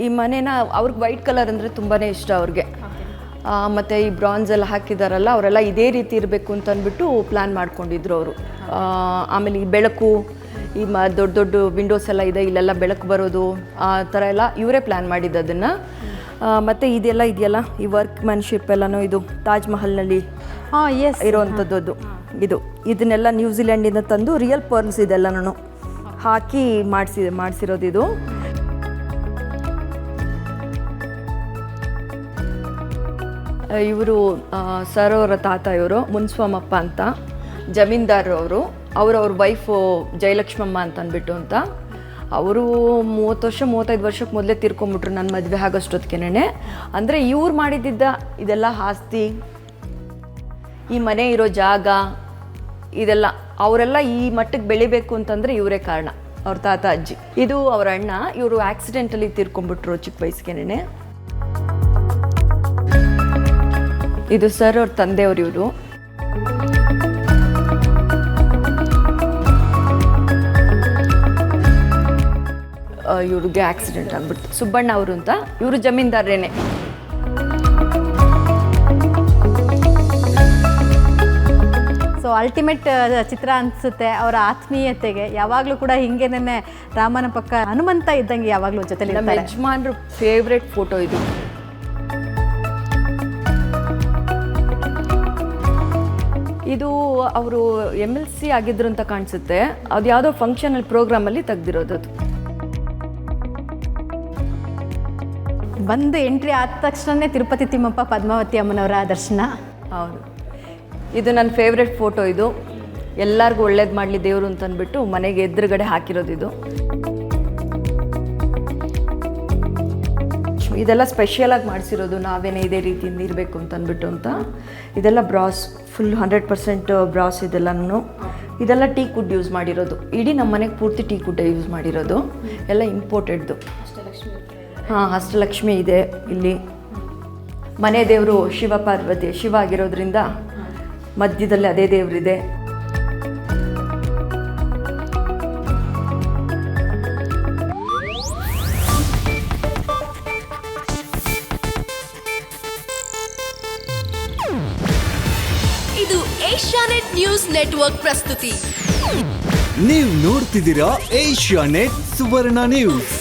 ಈ ಮನೇನ ಅವ್ರಿಗೆ ವೈಟ್ ಕಲರ್ ಅಂದರೆ ತುಂಬಾ ಇಷ್ಟ ಅವ್ರಿಗೆ. ಮತ್ತು ಈ ಬ್ರಾನ್ಸ್ ಎಲ್ಲ ಹಾಕಿದಾರಲ್ಲ ಅವರೆಲ್ಲ ಇದೇ ರೀತಿ ಇರಬೇಕು ಅಂತ ಅಂದ್ಬಿಟ್ಟು ಪ್ಲ್ಯಾನ್ ಮಾಡ್ಕೊಂಡಿದ್ರು ಅವರು. ಆಮೇಲೆ ಈ ಬೆಳಕು, ಈ ದೊಡ್ಡ ದೊಡ್ಡ ವಿಂಡೋಸ್ ಎಲ್ಲ ಇದೆ, ಇಲ್ಲೆಲ್ಲ ಬೆಳಕು ಬರೋದು ಆ ಥರ ಎಲ್ಲ ಇವರೇ ಪ್ಲ್ಯಾನ್ ಮಾಡಿದ್ದು ಅದನ್ನು. ಮತ್ತು ಇದೆಲ್ಲ ಇದೆಯಲ್ಲ ಈ ವರ್ಕ್ ಮ್ಯಾನ್ಶಿಪ್ ಎಲ್ಲನೂ ಇದು ತಾಜ್ ಮಹಲ್ನಲ್ಲಿ ಇರೋವಂಥದ್ದು. ಇದನ್ನೆಲ್ಲ ನ್ಯೂಜಿಲೆಂಡಿಂದ ತಂದು ರಿಯಲ್ ಪರ್ಲ್ಸ್ ಇದೆಲ್ಲನೂ ಹಾಕಿ ಮಾಡಿಸಿರೋದು ಇದು. ಇವರು ಸರ್ ಅವರ ತಾತ, ಇವರು ಮುನ್ಸ್ವಾಮಪ್ಪ ಅಂತ ಜಮೀನ್ದಾರ್ ಅವರು. ಅವ್ರ ವೈಫು ಜಯಲಕ್ಷ್ಮಮ್ಮ ಅಂತ ಅಂದ್ಬಿಟ್ಟು ಅಂತ. ಅವರು 35 ವರ್ಷಕ್ಕೆ ಮೊದಲೇ ತೀರ್ಕೊಂಬಿಟ್ರು ನನ್ನ ಮದುವೆ ಆಗೋಷ್ಟೊತ್ತಿಗೆನೇ. ಅಂದರೆ ಇವ್ರು ಮಾಡಿದ್ದ ಇದೆಲ್ಲ ಆಸ್ತಿ, ಈ ಮನೆ ಇರೋ ಜಾಗ ಇದೆಲ್ಲ ಅವರೆಲ್ಲ ಈ ಮಟ್ಟಕ್ಕೆ ಬೆಳಿಬೇಕು ಅಂತಂದರೆ ಇವರೇ ಕಾರಣ, ಅವ್ರ ತಾತ ಅಜ್ಜಿ. ಇದು ಅವರ ಅಣ್ಣ, ಇವರು ಆಕ್ಸಿಡೆಂಟಲ್ಲಿ ತೀರ್ಕೊಂಬಿಟ್ರು ಚಿಕ್ಕ ವಯಸ್ಸಿಗೆನೇ. ಇದು ಸರ್ ಅವ್ರ ತಂದೆಯವರು. ಇವರು ಇವ್ರಿಗೆ ಆಕ್ಸಿಡೆಂಟ್ ಆಗ್ಬಿಟ್ಟು ಸುಬ್ಬಣ್ಣ ಅವರು ಅಂತ, ಇವರು ಜಮೀನ್ದಾರೇನೆ. ಸೊ ಅಲ್ಟಿಮೇಟ್ ಚಿತ್ರ ಅನಿಸುತ್ತೆ. ಅವರ ಆತ್ಮೀಯತೆಗೆ ಯಾವಾಗಲೂ ಕೂಡ ಹಿಂಗೇನೆ ರಾಮನ ಪಕ್ಕ ಹನುಮಂತ ಇದ್ದಂಗೆ ಯಾವಾಗಲೂ ಜೊತೆಲಿ. ನಮ್ಮ ಯಜಮಾನ್ರ ಫೇವ್ರೆಟ್ ಫೋಟೋ ಇದು. ಇದು ಅವರು MLC ಆಗಿದ್ರು ಅಂತ ಕಾಣಿಸುತ್ತೆ. ಅದು ಯಾವುದೋ ಫಂಕ್ಷನಲ್ಲಿ ಪ್ರೋಗ್ರಾಮಲ್ಲಿ ತೆಗ್ದಿರೋದು ಅದು. ಬಂದು ಎಂಟ್ರಿ ಆದ ತಕ್ಷಣ ತಿರುಪತಿ ತಿಮ್ಮಪ್ಪ ಪದ್ಮಾವತಿ ಅಮ್ಮನವರ ದರ್ಶನ. ಹೌದು, ಇದು ನನ್ನ ಫೇವ್ರೆಟ್ ಫೋಟೋ. ಇದು ಎಲ್ಲರಿಗೂ ಒಳ್ಳೇದು ಮಾಡಲಿ ದೇವರು ಅಂತ ಅಂದ್ಬಿಟ್ಟು ಮನೆಗೆ ಎದುರುಗಡೆ ಹಾಕಿರೋದು ಇದು. ಇದೆಲ್ಲ ಸ್ಪೆಷಲಾಗಿ ಮಾಡಿಸಿರೋದು ನಾವೇನೇ ಇದೇ ರೀತಿಯಿಂದ ಇರಬೇಕು ಅಂತ ಅಂದ್ಬಿಟ್ಟು ಅಂತ. ಇದೆಲ್ಲ ಬ್ರಾಸ್, ಫುಲ್ 100% ಬ್ರಾಸ್ ಇದೆಲ್ಲನೂ. ಇದೆಲ್ಲ ಟೀ ಕುಡ್ ಯೂಸ್ ಮಾಡಿರೋದು. ಇಡೀ ನಮ್ಮ ಮನೆಗೆ ಪೂರ್ತಿ ಟೀ ಕುಡ್ಡೇ ಯೂಸ್ ಮಾಡಿರೋದು, ಎಲ್ಲ ಇಂಪೋರ್ಟೆಡ್ದು. ಹಾಂ, ಅಷ್ಟಲಕ್ಷ್ಮಿ ಇದೆ ಇಲ್ಲಿ. ಮನೆ ದೇವರು ಶಿವ ಪಾರ್ವತಿ, ಶಿವ ಆಗಿರೋದ್ರಿಂದ ಮಧ್ಯದಲ್ಲಿ ಅದೇ ದೇವರಿದೆ. ಇದು ಏಷ್ಯಾನೆಟ್ ನ್ಯೂಸ್ ನೆಟ್ವರ್ಕ್ ಪ್ರಸ್ತುತಿ. ನೀವು ನೋಡ್ತಿದ್ದೀರಾ ಏಷ್ಯಾನೆಟ್ ಸುವರ್ಣ ನ್ಯೂಸ್.